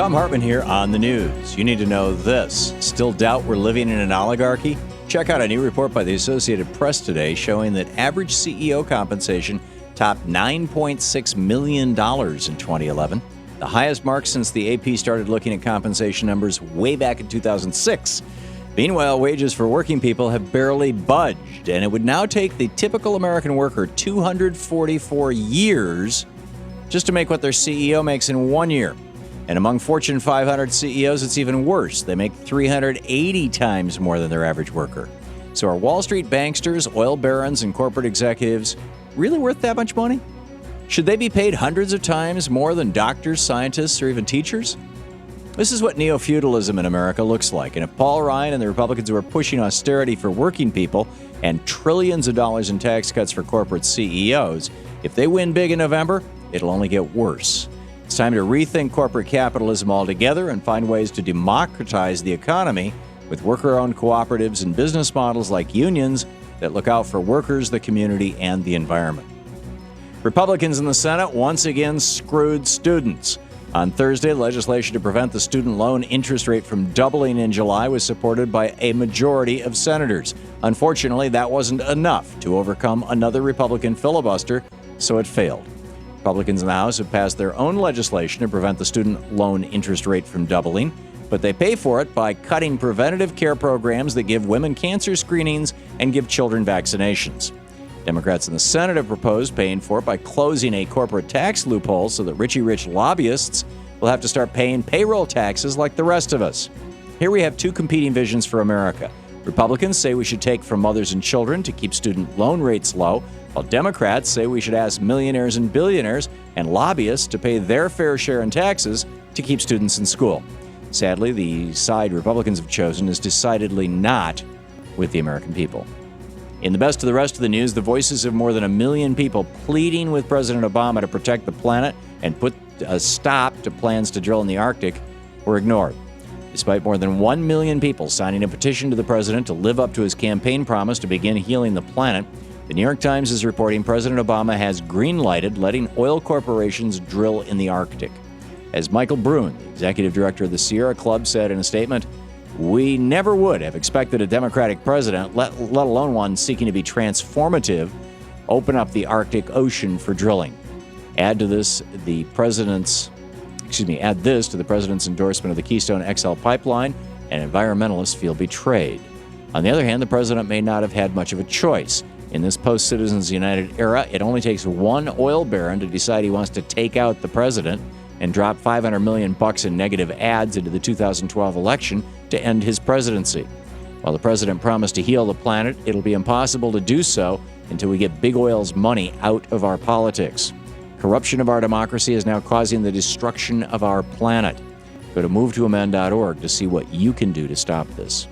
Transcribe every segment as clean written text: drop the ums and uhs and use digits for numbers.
Thom Hartmann here on the news. You need to know this. Still doubt we're living in an oligarchy? Check out a new report by the Associated Press today showing that average CEO compensation topped $9.6 million in 2011, the highest mark since the AP started looking at compensation numbers way back in 2006. Meanwhile, wages for working people have barely budged, and it would now take the typical American worker 244 years just to make what their CEO makes in 1 year. And among Fortune 500 CEOs, it's even worse. They make 380 times more than their average worker. So are Wall Street banksters, oil barons, and corporate executives really worth that much money? Should they be paid hundreds of times more than doctors, scientists, or even teachers? This is what neo-feudalism in America looks like. And if Paul Ryan and the Republicans who are pushing austerity for working people and trillions of dollars in tax cuts for corporate CEOs, if they win big in November, it'll only get worse. It's time to rethink corporate capitalism altogether and find ways to democratize the economy with worker-owned cooperatives and business models like unions that look out for workers, the community, and the environment. Republicans in the Senate once again screwed students. On Thursday, legislation to prevent the student loan interest rate from doubling in July was supported by a majority of senators. Unfortunately, that wasn't enough to overcome another Republican filibuster, so it failed. Republicans in the House have passed their own legislation to prevent the student loan interest rate from doubling, but they pay for it by cutting preventative care programs that give women cancer screenings and give children vaccinations. Democrats in the Senate have proposed paying for it by closing a corporate tax loophole so that rich lobbyists will have to start paying payroll taxes like the rest of us. Here we have two competing visions for America. Republicans say we should take from mothers and children to keep student loan rates low, while Democrats say we should ask millionaires and billionaires and lobbyists to pay their fair share in taxes to keep students in school. Sadly, the side Republicans have chosen is decidedly not with the American people. In the best of the rest of the news, the voices of more than 1 million people pleading with President Obama to protect the planet and put a stop to plans to drill in the Arctic were ignored. Despite more than 1 million people signing a petition to the president to live up to his campaign promise to begin healing the planet, the New York Times is reporting President Obama has green-lighted letting oil corporations drill in the Arctic. As Michael Brune, the executive director of the Sierra Club, said in a statement, "We never would have expected a Democratic president, let alone one seeking to be transformative, open up the Arctic Ocean for drilling." Add this to the president's endorsement of the Keystone XL pipeline, and environmentalists feel betrayed. On the other hand, the president may not have had much of a choice. In this post-Citizens United era, it only takes one oil baron to decide he wants to take out the president and drop $500 million in negative ads into the 2012 election to end his presidency. While the president promised to heal the planet, it'll be impossible to do so until we get big oil's money out of our politics. Corruption of our democracy is now causing the destruction of our planet. Go to movetoamend.org to see what you can do to stop this.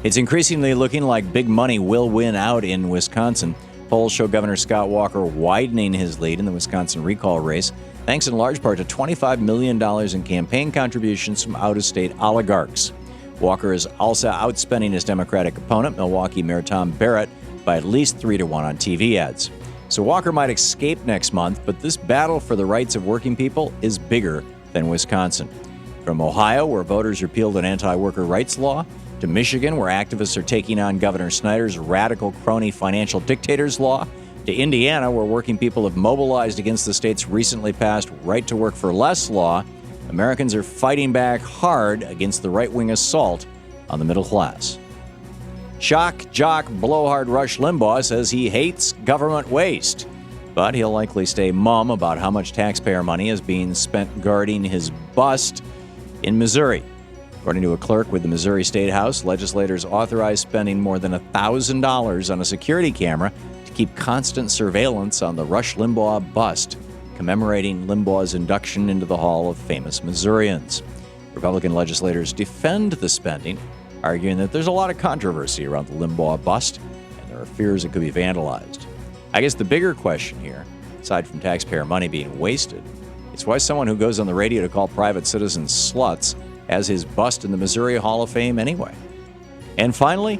It's increasingly looking like big money will win out in Wisconsin. Polls show Governor Scott Walker widening his lead in the Wisconsin recall race, thanks in large part to $25 million in campaign contributions from out-of-state oligarchs. Walker is also outspending his Democratic opponent, Milwaukee Mayor Tom Barrett, by at least 3-1 on TV ads. So Walker might escape next month, but this battle for the rights of working people is bigger than Wisconsin. From Ohio, where voters repealed an anti-worker rights law, to Michigan, where activists are taking on Governor Snyder's radical crony financial dictators law, to Indiana, where working people have mobilized against the state's recently passed Right to Work for Less law, Americans are fighting back hard against the right-wing assault on the middle class. Shock jock blowhard Rush Limbaugh says he hates government waste, but he'll likely stay mum about how much taxpayer money is being spent guarding his bust in Missouri. According to a clerk with the Missouri State House, legislators authorized spending more than $1,000 on a security camera to keep constant surveillance on the Rush Limbaugh bust, commemorating Limbaugh's induction into the Hall of Famous Missourians. Republican legislators defend the spending, arguing that there's a lot of controversy around the Limbaugh bust, and there are fears it could be vandalized. I guess the bigger question here, aside from taxpayer money being wasted, is why someone who goes on the radio to call private citizens sluts has his bust in the Missouri Hall of Fame anyway. And finally,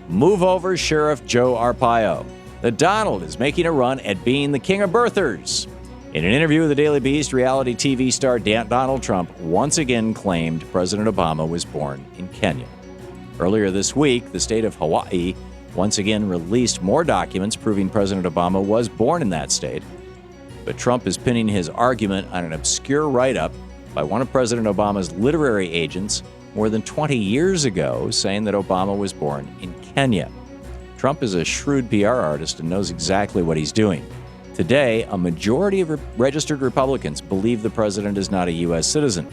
move over Sheriff Joe Arpaio. The Donald is making a run at being the king of birthers. In an interview with the Daily Beast, reality TV star Donald Trump once again claimed President Obama was born in Kenya. Earlier this week, the state of Hawaii once again released more documents proving President Obama was born in that state. But Trump is pinning his argument on an obscure write-up by one of President Obama's literary agents more than 20 years ago, saying that Obama was born in Kenya. Trump is a shrewd PR artist and knows exactly what he's doing. Today, a majority of registered Republicans believe the president is not a U.S. citizen,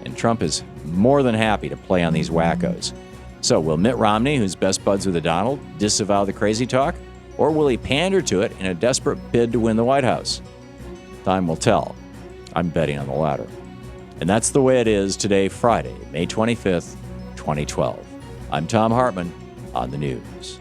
and Trump is more than happy to play on these wackos. So will Mitt Romney, who's best buds with Donald, disavow the crazy talk? Or will he pander to it in a desperate bid to win the White House? Time will tell. I'm betting on the latter. And that's the way it is today, Friday, May 25th, 2012. I'm Thom Hartmann on the news.